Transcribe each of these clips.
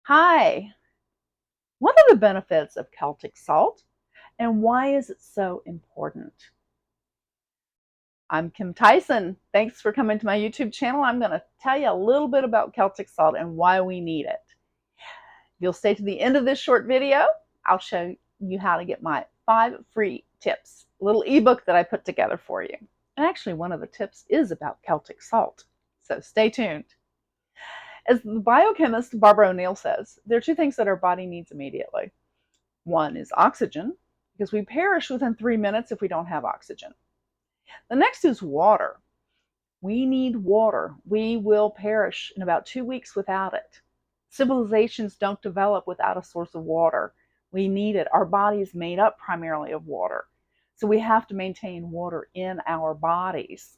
Hi, what are the benefits of Celtic salt and why is it so important? I'm Kim Tyson. Thanks for coming to my YouTube channel. I'm going to tell you a little bit about Celtic salt and why we need it. If you'll stay to the end of this short video, I'll show you how to get my 5 free tips, a little ebook that I put together for you. And actually, one of the tips is about Celtic salt. So stay tuned. As the biochemist BarbaraO'Neil says, there are 2 things that our body needs immediately. One is oxygen, because we perish within 3 minutes if we don't have oxygen. The next is water. We need water. We will perish in about 2 weeks without it. Civilizations don't develop without a source of water. We need it. Our body is made up primarily of water. So we have to maintain water in our bodies.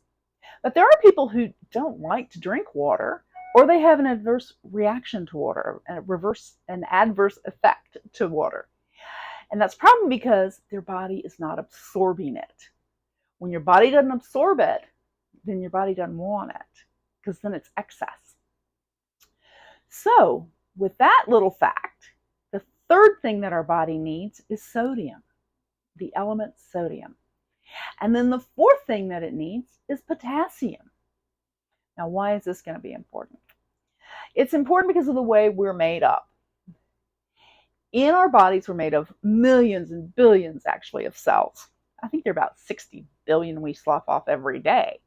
But there are people who don't like to drink water, or they have an adverse reaction to water, an adverse effect to water. And that's probably because their body is not absorbing it. When your body doesn't absorb it, then your body doesn't want it, because then it's excess. So, with that little fact, the third thing that our body needs is sodium, the element sodium. And then the fourth thing that it needs is potassium. Now, why is this going to be important? It's important because of the way we're made up. In our bodies, we're made of millions and billions, actually, of cells. I think there are about 60 billion we slough off every day.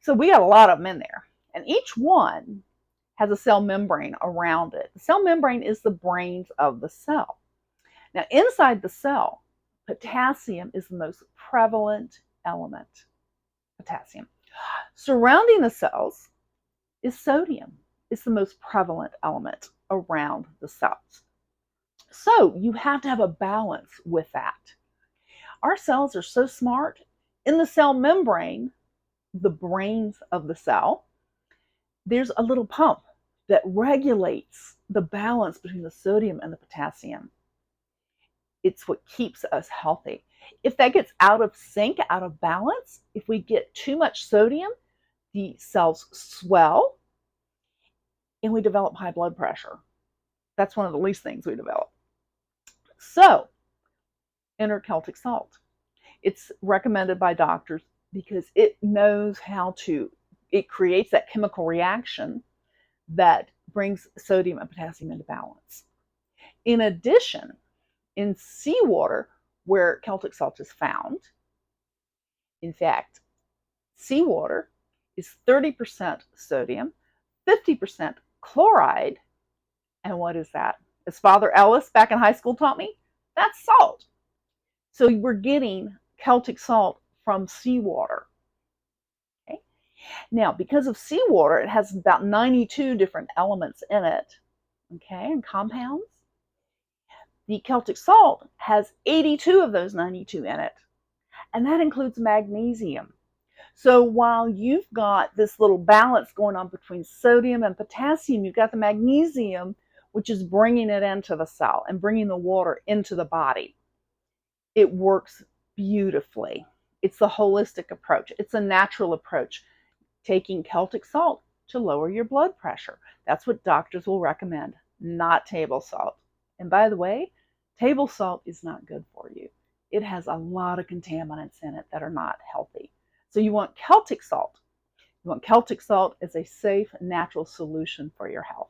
So we got a lot of them in there. And each one has a cell membrane around it. The cell membrane is the brains of the cell. Now, inside the cell, potassium is the most prevalent element. Potassium. Surrounding the cells is sodium. It's the most prevalent element around the cells. So you have to have a balance with that. Our cells are so smart. In the cell membrane, the brains of the cell, there's a little pump that regulates the balance between the sodium and the potassium. It's what keeps us healthy. If that gets out of sync, out of balance, if we get too much sodium, the cells swell and we develop high blood pressure. That's one of the least things we develop. So, enter Celtic salt. It's recommended by doctors because it knows how to, it creates that chemical reaction that brings sodium and potassium into balance. In addition, in seawater, where Celtic salt is found, in fact, seawater is 30% sodium, 50% chloride, and what is that? As Father Ellis back in high school taught me, that's salt. So we're getting Celtic salt from seawater. Okay? Now, because of seawater, it has about 92 different elements in it, okay, and compounds. The Celtic salt has 82 of those 92 in it, and that includes magnesium. So while you've got this little balance going on between sodium and potassium, you've got the magnesium, which is bringing it into the cell and bringing the water into the body. It works beautifully. It's the holistic approach. It's a natural approach, taking Celtic salt to lower your blood pressure. That's what doctors will recommend, not table salt. And by the way, table salt is not good for you. It has a lot of contaminants in it that are not healthy. So you want Celtic salt. You want Celtic salt as a safe, natural solution for your health.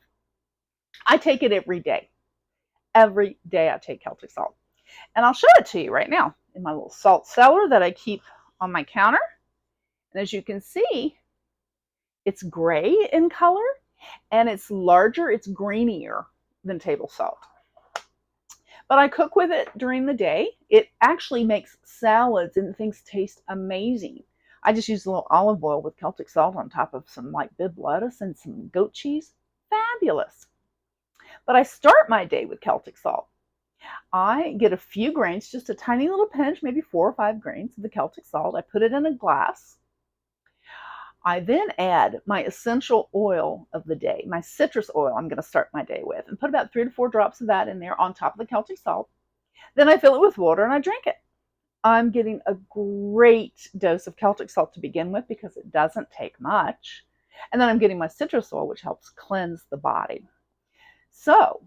I take it every day. Every day I take Celtic salt. And I'll show it to you right now in my little salt cellar that I keep on my counter. And as you can see, it's gray in color and it's larger, it's greenier than table salt. But I cook with it during the day. It actually makes salads and things taste amazing. I just use a little olive oil with Celtic salt on top of some light Bibb lettuce and some goat cheese. Fabulous. But I start my day with Celtic salt. I get a few grains, just a tiny little pinch, maybe 4 or 5 grains of the Celtic salt. I put it in a glass. I then add my essential oil of the day, my citrus oil I'm going to start my day with, and put about 3 to 4 drops of that in there on top of the Celtic salt. Then I fill it with water and I drink it. I'm getting a great dose of Celtic salt to begin with because it doesn't take much. And then I'm getting my citrus oil, which helps cleanse the body. So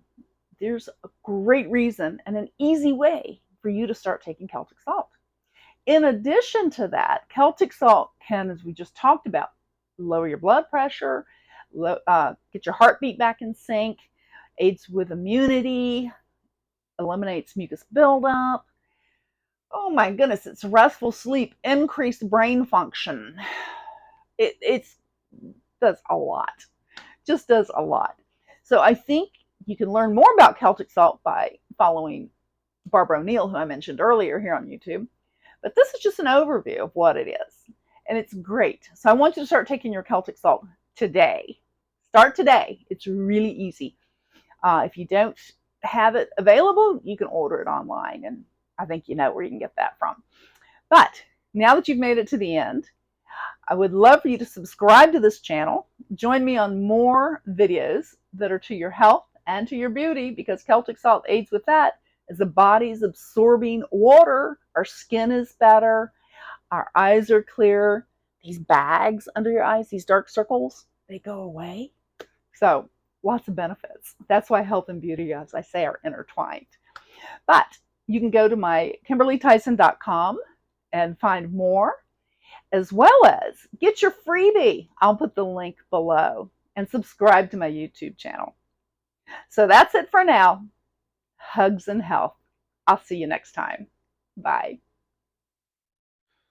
there's a great reason and an easy way for you to start taking Celtic Salt. In addition to that, Celtic Salt can, as we just talked about, lower your blood pressure, get your heartbeat back in sync, aids with immunity, eliminates mucus buildup. Oh my goodness, it's restful sleep, increased brain function. It does a lot, just does a lot. So I think you can learn more about Celtic Salt by following BarbaraO'Neil, who I mentioned earlier here on YouTube. But this is just an overview of what it is. And it's great. So I want you to start taking your Celtic Salt today. Start today. It's really easy. If you don't have it available, you can order it online. And I think you know where you can get that from. But now that you've made it to the end, I would love for you to subscribe to this channel. Join me on more videos that are to your health and to your beauty, because Celtic Salt aids with that. As the body's absorbing water, our skin is better, our eyes are clear. These bags under your eyes, these dark circles, they go away. So lots of benefits. That's why health and beauty, as I say, are intertwined. But you can go to my KimberlyTyson.com and find more, as well as get your freebie. I'll put the link below, and subscribe to my YouTube channel. So that's it for now. Hugs and health. I'll see you next time. Bye.